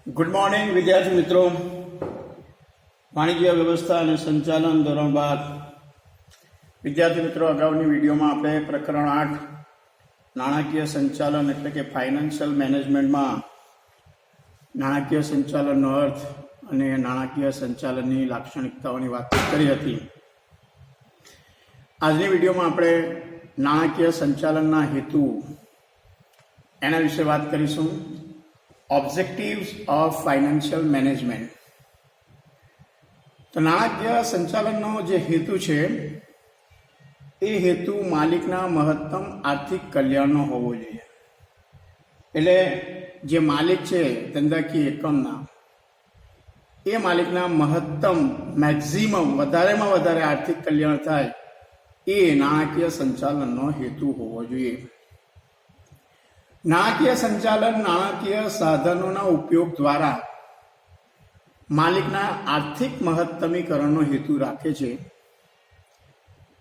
Good morning વિદ્યાર્થી મિત્રો. વાણિજ્ય વ્યવસ્થા અને સંચાલન ધોરણ 12 વિદ્યાર્થી મિત્રો, અગાઉની વિડીયોમાં આપણે પ્રકરણ 8 નાણાકીય સંચાલન એટલે કે ફાઇનાન્શિયલ મેનેજમેન્ટમાં નાણાકીય સંચાલનનો અર્થ અને નાણાકીય સંચાલનની લાક્ષણિકતાઓની વાત કરી હતી. આજની વિડીયોમાં આપણે નાણાકીય સંચાલનના હેતુ એના વિશે વાત કરીશું. Objectives of financial management. તો નાણાકીય સંચાલનનો જે હેતુ છે એ હેતુ માલિકના મહત્તમ આર્થિક કલ્યાણનો હોવો જોઈએ. એટલે જે માલિક છે ધંધાકીય એકમના, એ માલિકના મહત્તમ મેક્ઝિમમ વધારેમાં વધારે આર્થિક કલ્યાણ થાય એ નાણાકીય સંચાલનનો હેતુ હોવો જોઈએ. નાણાકીય સંચાલન નાણાકીય સાધનોના ઉપયોગ દ્વારા માલિકના આર્થિક મહત્તમીકરણનો હેતુ રાખે છે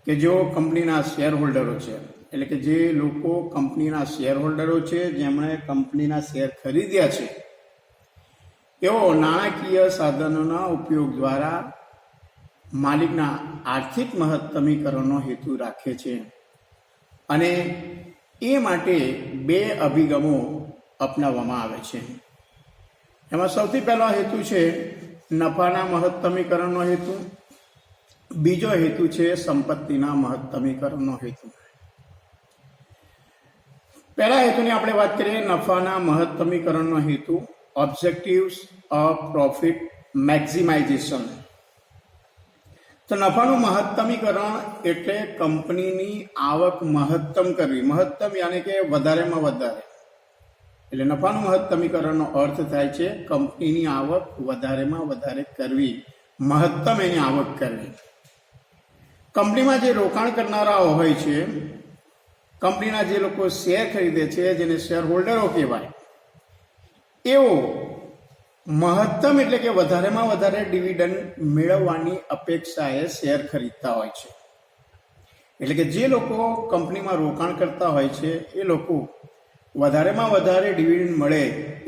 કે જેઓ કંપનીના શેર હોલ્ડરો છે, એટલે કે જે લોકો કંપનીના શેર હોલ્ડરો છે, જેમણે કંપનીના શેર ખરીદ્યા છે, તેઓ નાણાકીય સાધનોના ઉપયોગ દ્વારા માલિકના આર્થિક મહત્તમીકરણનો હેતુ રાખે છે. અને એ માટે બે અભિગમો અપનાવવામાં આવે છે. એમાં સૌથી પહેલો હેતુ છે નફાના મહત્તમીકરણનો હેતુ. બીજો હેતુ છે સંપત્તિના મહત્તમીકરણનો હેતુ. પહેલા હેતુની આપણે વાત કરીએ, નફાના મહત્તમીકરણનો હેતુ. Objectives of profit maximisation. તો નફાનું મહત્તમીકરણ એટલે કંપનીની આવક મહત્તમ કરવી. મહત્તમ યાની કે વધારેમાં વધારે. એટલે નફાનું મહત્તમીકરણનો અર્થ થાય છે કંપનીની આવક વધારેમાં વધારે કરવી, મહત્તમ એની આવક કરવી. કંપનીમાં જે રોકાણ કરનારાઓ હોય છે, કંપનીના જે લોકો શેર ખરીદે છે, જેને શેર હોલ્ડરો કહેવાય, એઓ મહત્તમ એટલે કે વધારેમાં વધારે ડિવિડન્ડ મેળવવાની અપેક્ષાએ શેર ખરીદતા હોય છે. એટલે કે જે લોકો કંપનીમાં રોકાણ કરતા હોય છે એ લોકો વધારેમાં વધારે ડિવિડન્ડ મળે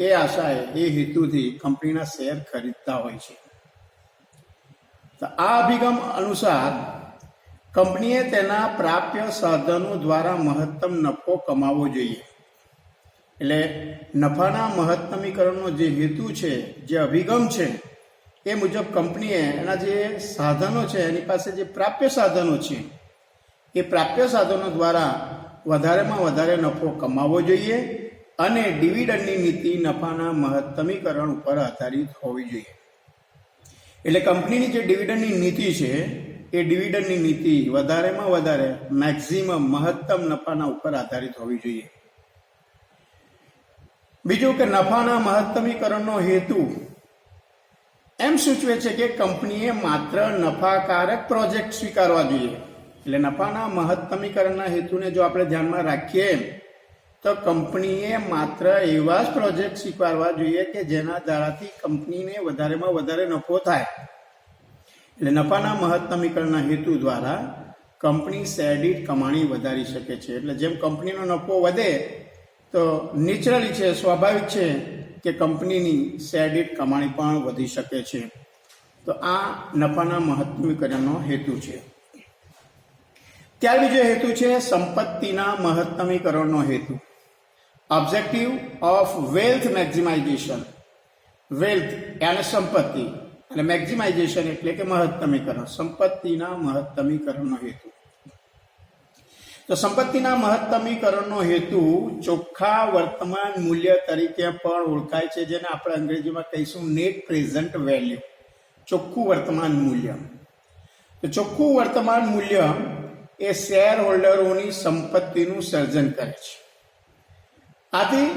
એ આશાએ, એ હેતુથી કંપનીના શેર ખરીદતા હોય છે. તો આ અભિગમ અનુસાર કંપનીએ તેના પ્રાપ્ય સાધનો દ્વારા મહત્તમ નફો કમાવવો જોઈએ. એટલે નફાના મહત્તમીકરણનો જે હેતુ છે, જે અભિગમ છે, એ મુજબ કંપનીએ એના જે સાધનો છે, એની પાસે જે પ્રાપ્ય સાધનો છે, એ પ્રાપ્ય સાધનો દ્વારા વધારેમાં વધારે નફો કમાવવો જોઈએ. અને ડિવિડન્ડની નીતિ નફાના મહત્તમીકરણ ઉપર આધારિત હોવી જોઈએ. એટલે કંપનીની જે ડિવિડન્ડની નીતિ છે, એ ડિવિડન્ડની નીતિ વધારેમાં વધારે મેક્સિમમ મહત્તમ નફાના ઉપર આધારિત હોવી જોઈએ. બીજું કે નફાના મહત્તમીકરણનો હેતુ એમ સૂચવે છે કે કંપનીએ માત્ર નફાકારક પ્રોજેક્ટ સ્વીકારવા જોઈએ. એટલે નફાના મહત્તમીકરણના હેતુને જો આપણે ધ્યાનમાં રાખીએ તો કંપનીએ માત્ર એવા જ પ્રોજેક્ટ સ્વીકારવા જોઈએ કે જેના દ્વારાથી કંપનીને વધારેમાં વધારે નફો થાય. એટલે નફાના મહત્તમીકરણના હેતુ દ્વારા કંપની શેર દીઠ કમાણી વધારી શકે છે. એટલે જેમ કંપનીનો નફો વધે તો નેચરલી છે, સ્વાભાવિક છે કે કંપનીની શેર દીઠ કમાણી પણ વધી શકે છે. તો આ નફાના મહત્તમીકરણનો હેતુ છે. ત્યાર બીજો હેતુ છે સંપત્તિના મહત્તમીકરણનો હેતુ. Objective of wealth maximisation. Wealth એટલે સંપત્તિ, અને મેક્સિમાઇઝેશન એટલે કે મહત્તમીકરણ. સંપત્તિના મહત્તમીકરણનો હેતુ. તો સંપત્તિના મહત્તમીકરણનો હેતુ ચોખ્ખા વર્તમાન મૂલ્ય તરીકે પણ ઓળખાય છે, જેને આપણે અંગ્રેજીમાં કહીશું નેટ પ્રેઝન્ટ વેલ્યુ. ચોખ્ખું વર્તમાન મૂલ્ય. તો ચોખ્ખું વર્તમાન મૂલ્ય એ શેર હોલ્ડરોની સંપત્તિનું સર્જન કરે છે. આથી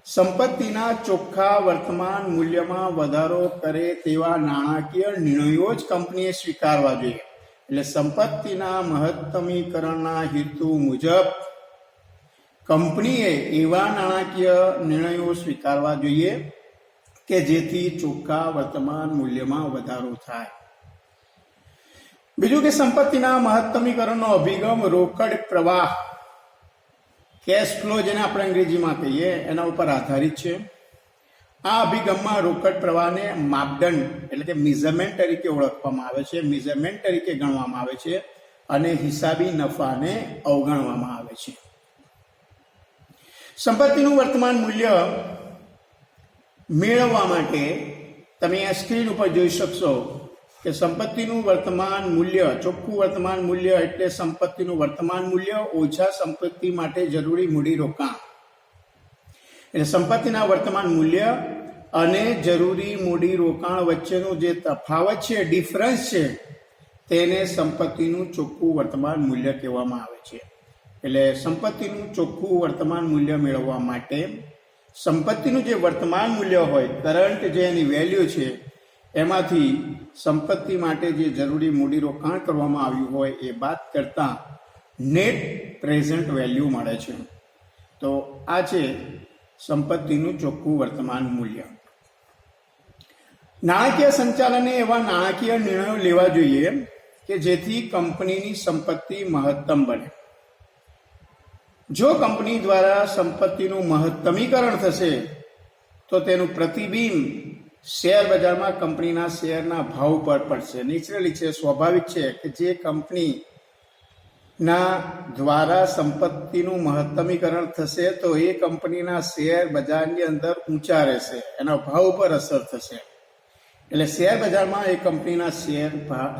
સંપત્તિના ચોખ્ખા વર્તમાન મૂલ્યમાં વધારો કરે તેવા નાણાકીય નિર્ણયો જ કંપનીએ સ્વીકારવા જોઈએ. એટલે સંપત્તિના મહત્તમીકરણના હેતુ મુજબ કંપનીએ એવા નાણાકીય નિર્ણયો સ્વીકારવા જોઈએ કે જેથી ચોખ્ખા વર્તમાન મૂલ્યમાં વધારો થાય. બીજું કે સંપત્તિના મહત્તમીકરણનો અભિગમ રોકડ પ્રવાહ, કેશ ફ્લો જેને આપણે અંગ્રેજીમાં કહીએ, એના ઉપર આધારિત છે. આ અભિગમમાં રોકડ પ્રવાહને માપદંડ એટલે કે મેઝરમેન્ટ તરીકે ઓળખવામાં આવે છે, મેઝરમેન્ટ તરીકે ગણવામાં આવે છે અને હિસાબી નફાને અવગણવામાં આવે છે. સંપત્તિનું વર્તમાન મૂલ્ય મેળવવા માટે તમે આ સ્ક્રીન ઉપર જોઈ શકશો કે સંપત્તિનું વર્તમાન મૂલ્ય, ચોખ્ખું વર્તમાન મૂલ્ય એટલે સંપત્તિનું વર્તમાન મૂલ્ય ઓછા સંપત્તિ માટે જરૂરી મૂડીરોકાણ. એટલે સંપત્તિના વર્તમાન મૂલ્ય અને જરૂરી મૂડીરોકાણ વચ્ચેનો જે તફાવત છે, ડિફરન્સ છે, તેને સંપત્તિનું ચોખ્ખું વર્તમાન મૂલ્ય કહેવામાં આવે છે. એટલે સંપત્તિનું ચોખ્ખું વર્તમાન મૂલ્ય મેળવવા માટે સંપત્તિનું જે વર્તમાન મૂલ્ય હોય, કરંટ જે એની વેલ્યુ છે, એમાંથી સંપત્તિ માટે જે જરૂરી મૂડીરોકાણ કરવામાં આવ્યું હોય એ બાદ કરતાં નેટ પ્રેઝન્ટ વેલ્યુ મળે છે. તો આ છે સંપત્તિનું ચોખ્ખું વર્તમાન મૂલ્ય. નાણાકીય સંચાલને એવા નાણાકીય નિર્ણયો લેવા જોઈએ કે જેથી કંપનીની સંપત્તિ મહત્તમ બને. જો કંપની દ્વારા સંપત્તિનું મહત્તમીકરણ થશે તો તેનું પ્રતિબિંબ શેર બજારમાં કંપનીના શેરના ભાવ પર પડશે. નેચરલી છે, સ્વાભાવિક છે કે જે કંપનીના દ્વારા સંપત્તિનું મહત્તમીકરણ થશે તો એ કંપનીના શેર બજારની અંદર ઊંચા રહેશે, એના ભાવ પર અસર થશે. એટલે શેર બજારમાં એ કંપનીના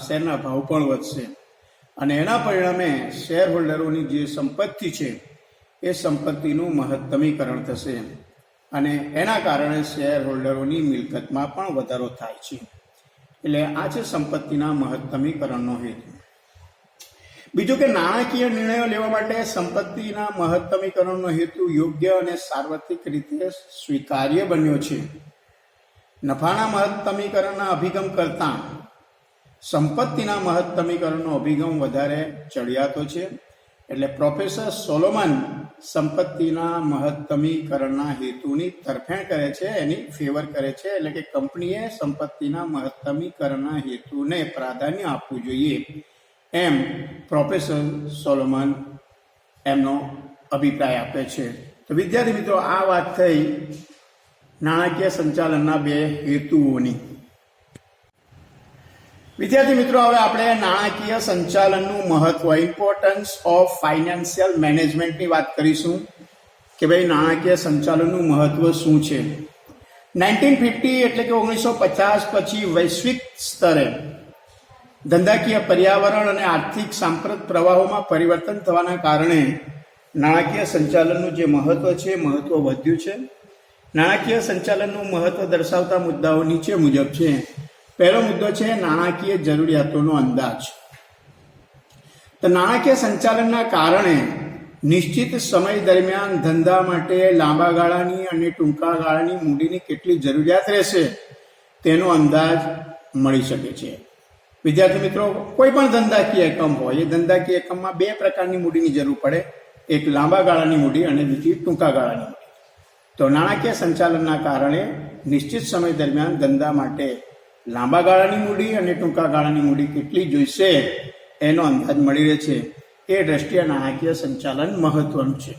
શેરના ભાવ પણ વધશે અને એના પરિણામે શેર હોલ્ડરોની જે સંપત્તિ છે એ સંપત્તિનું મહત્તમીકરણ થશે અને એના કારણે શેર હોલ્ડરોની મિલકતમાં પણ વધારો થાય છે. એટલે આ છે સંપત્તિના મહત્તમીકરણનો હેતુ. બીજું કે નાણાકીય નિર્ણયો લેવા માટે સંપત્તિના મહત્તમીકરણનો હેતુ યોગ્ય અને સાર્વત્રિક રીતે સ્વીકાર્ય બન્યો છે. નફાના મહત્તમીકરણના અભિગમ કરતાં સંપત્તિના મહત્તમીકરણનો અભિગમ વધારે ચડિયાતો છે. એટલે પ્રોફેસર સોલોમન સંપત્તિના મહત્તમીકરણના હેતુની તરફેણ કરે છે, એની ફેવર કરે છે. એટલે કે કંપનીએ સંપત્તિના મહત્તમીકરણના હેતુને પ્રાધાન્ય આપવું જોઈએ, એમ પ્રોફેસર સોલોમન એમનો અભિપ્રાય આપે છે. તો વિદ્યાર્થી મિત્રો, આ વાત થઈ નાણાકીય સંચાલનના બે હેતુઓની. વિદ્યાર્થી મિત્રો, હવે આપણે નાણાકીય સંચાલનનું મહત્વ, ઇમ્પોર્ટન્સ ઓફ ફાઇનાન્શિયલ મેનેજમેન્ટની વાત કરીશું કે ભાઈ નાણાકીય સંચાલનનું મહત્વ શું છે. 1950 એટલે કે 1950 પછી વૈશ્વિક સ્તરે ધંધાકીય પર્યાવરણ અને આર્થિક સાંપ્રત પ્રવાહોમાં પરિવર્તન થવાના કારણે નાણાકીય સંચાલનનું જે મહત્વ છે, મહત્વ વધ્યું છે. નાણાકીય સંચાલનનું મહત્વ દર્શાવતા મુદ્દાઓ નીચે મુજબ છે. પહેલો મુદ્દો છે નાણાકીય જરૂરિયાતોનો અંદાજ. તો નાણાકીય સંચાલનના કારણે નિશ્ચિત સમય દરમિયાન ધંધા માટે લાંબા ગાળાની અને ટૂંકા ગાળાની મૂડીની કેટલી જરૂરિયાત રહેશે તેનો અંદાજ મળી શકે છે. વિદ્યાર્થી મિત્રો, કોઈ પણ ધંધાકીય એકમ હોય, એ ધંધાકીય એકમમાં બે પ્રકારની મૂડીની જરૂર પડે, એક લાંબા ગાળાની મૂડી અને બીજી ટૂંકા ગાળાની મૂડી. તો નાણાકીય સંચાલનના કારણે નિશ્ચિત સમય દરમિયાન ધંધા માટે લાંબા ગાળાની મૂડી અને ટૂંકા ગાળાની મૂડી કેટલી જોઈશે એનો અંદાજ મળી રહે છે. એ દ્રષ્ટિએ નાણાકીય સંચાલન મહત્વનું છે.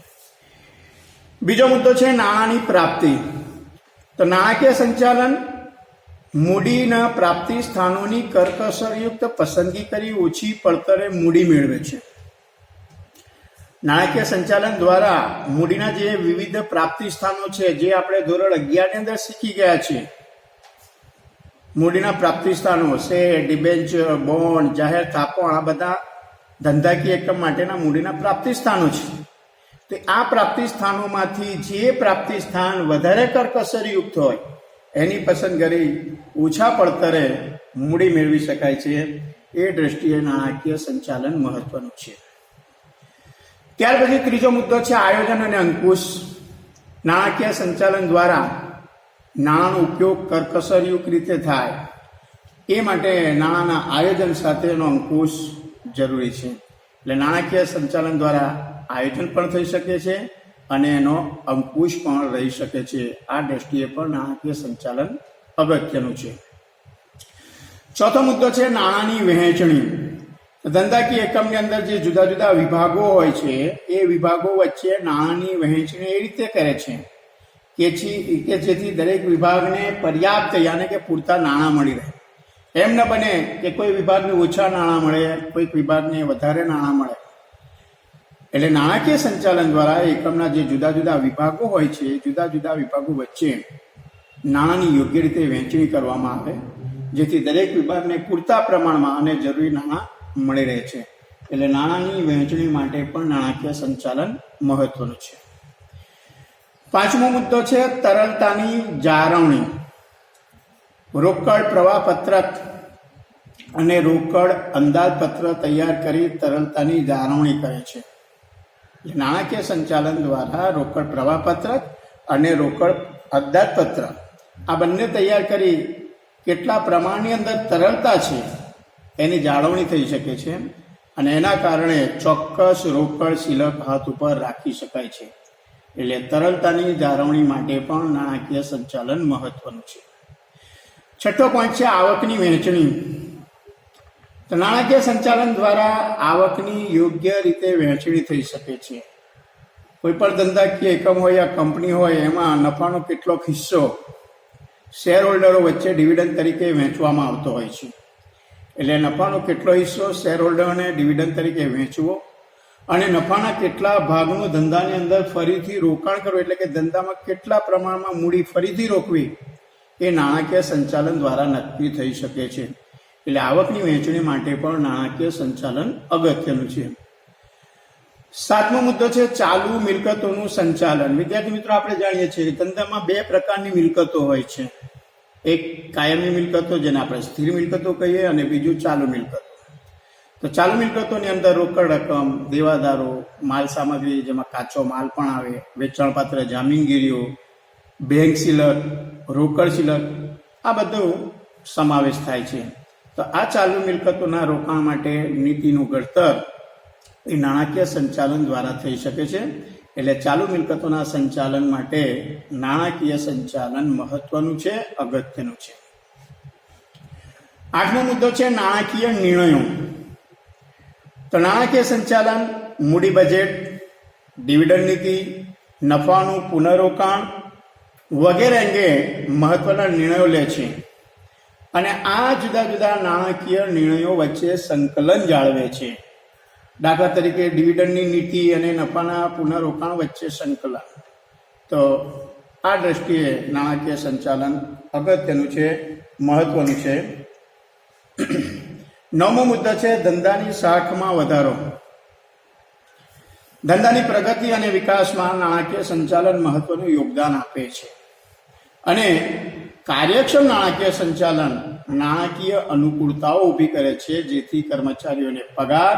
બીજો મુદ્દો છે નાણાંની પ્રાપ્તિ. તો નાણાકીય સંચાલન મૂડીના પ્રાપ્તિ સ્થાનોની કરકસરયુક્ત પસંદગી કરી ઓછી પડતરે મૂડી મેળવે છે. નાણાકીય સંચાલન દ્વારા મૂડીના જે વિવિધ પ્રાપ્તિ સ્થાનો છે, જે આપણે ધોરણ 11 ની અંદર શીખી ગયા છીએ, મૂડીના પ્રાપ્તિ સ્થાનો, શેર, ડિબેન્ચર, બોન્ડ, જાહેર થાપણ, આ બધા ધંધાકીય એકમ માટેના મૂડીના પ્રાપ્તિ સ્થાનો છે. તો આ પ્રાપ્તિ સ્થાનોમાંથી જે પ્રાપ્તિ સ્થાન વધારે કરકસરયુક્ત હોય એની પસંદ કરી ઓછા પડતરે મૂડી મેળવી શકાય છે. એ દ્રષ્ટિએ નાણાકીય સંચાલન મહત્વનું છે. ત્યાર પછી ત્રીજો મુદ્દો છે આયોજન અને અંકુશ. નાણાકીય સંચાલન દ્વારા નાણાંનો ઉપયોગ કરકસરયુક્ત રીતે થાય એ માટે નાણાંના આયોજન સાથેનો અંકુશ જરૂરી છે. એટલે નાણાકીય સંચાલન દ્વારા આયોજન પણ થઈ શકે છે અને એનો અંકુશ પણ રહી શકે છે. આ દ્રષ્ટિએ પણ નાણાકીય સંચાલન અગત્યનું છે. ચોથો મુદ્દો છે નાણાંની વહેંચણી. ધંધાકીય એકમની અંદર જે જુદા જુદા વિભાગો હોય છે, એ વિભાગો વચ્ચે નાણાંની વહેંચણી એ રીતે કરે છે કે જેથી દરેક વિભાગને પર્યાપ્ત યાને કે પૂરતા નાણાં મળી રહે. એમ ન બને કે કોઈ વિભાગને ઓછા નાણાં મળે, કોઈક વિભાગને વધારે નાણાં મળે. એટલે નાણાકીય સંચાલન દ્વારા એકમના જે જુદા જુદા વિભાગો હોય છે, જુદા જુદા વિભાગો વચ્ચે નાણાંની યોગ્ય રીતે વહેંચણી કરવામાં આવે, જેથી દરેક વિભાગને પૂરતા પ્રમાણમાં અને જરૂરી નાણાં મળી રહે છે. એટલે નાણાંની વહેંચણી માટે પણ નાણાકીય સંચાલન મહત્વનું છે. પાંચમો મુદ્દો છે તરલતાની જાળવણી. રોકડ પ્રવાહપત્રક અને રોકડ અંદાજપત્ર તૈયાર કરી તરલતાની જાળવણી કરે છે. નાણાકીય સંચાલન દ્વારા રોકડ પ્રવાહપત્રક અને રોકડ અંદાજપત્ર આ બંને તૈયાર કરી કેટલા પ્રમાણની અંદર તરલતા છે એની જાળવણી થઈ શકે છે, અને એના કારણે ચોક્કસ રોકડ શિલક હાથ ઉપર રાખી શકાય છે. એટલે તરલતાની જાળવણી માટે પણ નાણાકીય સંચાલન મહત્વનું છે. છઠ્ઠો પોઈન્ટ છે આવકની વહેંચણી. તો નાણાકીય સંચાલન દ્વારા આવકની યોગ્ય રીતે વહેંચણી થઈ શકે છે. કોઈ પણ ધંધાકીય એકમ હોય યા કંપની હોય, એમાં નફાનો કેટલોક હિસ્સો શેર હોલ્ડરો વચ્ચે ડિવિડન્ડ તરીકે વહેંચવામાં આવતો હોય છે. એટલે નફાનો કેટલો હિસ્સો શેર હોલ્ડરોને ડિવિડન્ડ તરીકે વહેંચવો અને નફાના કેટલા ભાગનું ધંધાની અંદર ફરીથી રોકાણ કરવું, એટલે કે ધંધામાં કેટલા પ્રમાણમાં મૂડી ફરીથી રોકવી, એ નાણાકીય સંચાલન દ્વારા નક્કી થઈ શકે છે. એટલે આવકની વહેંચણી માટે પણ નાણાકીય સંચાલન અગત્યનું છે. સાતમો મુદ્દો છે ચાલુ મિલકતોનું સંચાલન. વિદ્યાર્થી મિત્રો, આપણે જાણીએ છીએ કે ધંધામાં બે પ્રકારની મિલકતો હોય છે. એક કાયમી મિલકતો, જેને આપણે સ્થિર મિલકતો કહીએ, અને બીજું ચાલુ મિલકતો. તો ચાલુ મિલકતોની અંદર રોકડ રકમ, દેવાદારો, માલ સામગ્રી જેમાં કાચો માલ પણ આવે, વેચાણપાત્ર જામીનગીરીઓ, બેંક શિલક, રોકડ શિલક, આ બધું સમાવેશ થાય છે. તો આ ચાલુ મિલકતોના રોકાણ માટે નીતિનું ઘડતર એ નાણાકીય સંચાલન દ્વારા થઈ શકે છે. એટલે ચાલુ મિલકતોના સંચાલન માટે નાણાકીય સંચાલન મહત્વનું છે, અગત્યનું છે. આઠમો મુદ્દો છે નાણાકીય નિર્ણયો. તો નાણાકીય સંચાલન મૂડી બજેટ, ડિવિડન્ડ નીતિ, નફાનું પુનરોકાણ વગેરે અંગે મહત્વના નિર્ણયો લે છે, અને આ જુદા જુદા નાણાકીય નિર્ણયો વચ્ચે સંકલન જાળવે છે. દાખલા તરીકે ડિવિડન્ડની નીતિ અને નફાના પુનરોકાણ વચ્ચે સંકલન. તો આ દ્રષ્ટિએ નાણાકીય સંચાલન અગત્યનું છે, મહત્વનું છે. નવમો મુદ્દો છે ધંધાની શાખમાં વધારો. ધંધાની પ્રગતિ અને વિકાસમાં નાણાકીય સંચાલન મહત્વનું યોગદાન આપે છે, અને કાર્યક્ષમ નાણાકીય સંચાલન નાણાકીય અનુકૂળતાઓ ઊભી કરે છે, જેથી કર્મચારીઓને પગાર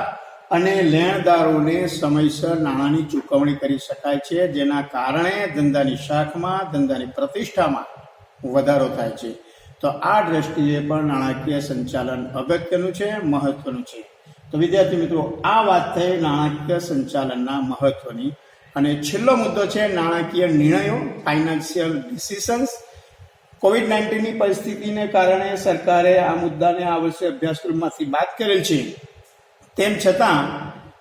અને લેણદારોને સમયસર નાણાંની ચૂકવણી કરી શકાય છે, જેના કારણે ધંધાની શાખમાં, ધંધાની પ્રતિષ્ઠામાં વધારો થાય છે. તો આ દ્રષ્ટિએ પણ નાણાકીય સંચાલન અગત્યનું છે, મહત્વનું છે. તો વિદ્યાર્થી મિત્રો, આ વાત થઈ નાણાકીય સંચાલનના મહત્વની. અને છેલ્લો મુદ્દો છે નાણાકીય નિર્ણયો, ફાઇનાન્શિયલ ડિસિઝન્સ. કોવિડ-19ની પરિસ્થિતિને કારણે સરકારે આ મુદ્દાને આ વર્ષે અભ્યાસક્રમમાંથી બાદ કરેલ છે. તેમ છતાં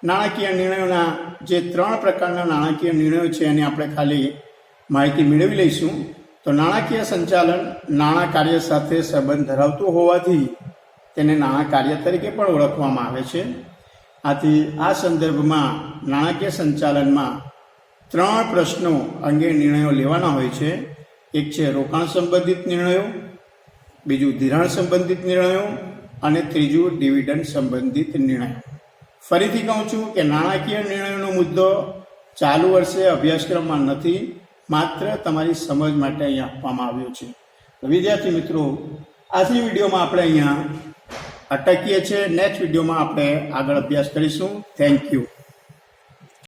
નાણાકીય નિર્ણયોના જે 3 પ્રકારના નાણાકીય નિર્ણયો છે એની આપણે ખાલી માહિતી મેળવી લઈશું. તો નાણાકીય સંચાલન નાણાં કાર્ય સાથે સંબંધ ધરાવતું હોવાથી તેને નાણાં કાર્ય તરીકે પણ ઓળખવામાં આવે છે. આથી આ સંદર્ભમાં નાણાકીય સંચાલનમાં 3 પ્રશ્નો અંગે નિર્ણયો લેવાના હોય છે. એક છે રોકાણ સંબંધિત નિર્ણયો, બીજું ધિરાણ સંબંધિત નિર્ણયો, અને ત્રીજું ડિવિડન્ડ સંબંધિત નિર્ણયો. ફરીથી કહું છું કે નાણાકીય નિર્ણયોનો મુદ્દો ચાલુ વર્ષે અભ્યાસક્રમમાં નથી, માત્ર તમારી સમજ માટે અહીંયા આપવામાં આવ્યો છે. તો વિદ્યાર્થી મિત્રો, આજની વિડીયોમાં આપણે અહીંયા અટકીએ છીએ. નેક્સ્ટ વિડીયોમાં આપણે આગળ અભ્યાસ કરીશું. Thank you.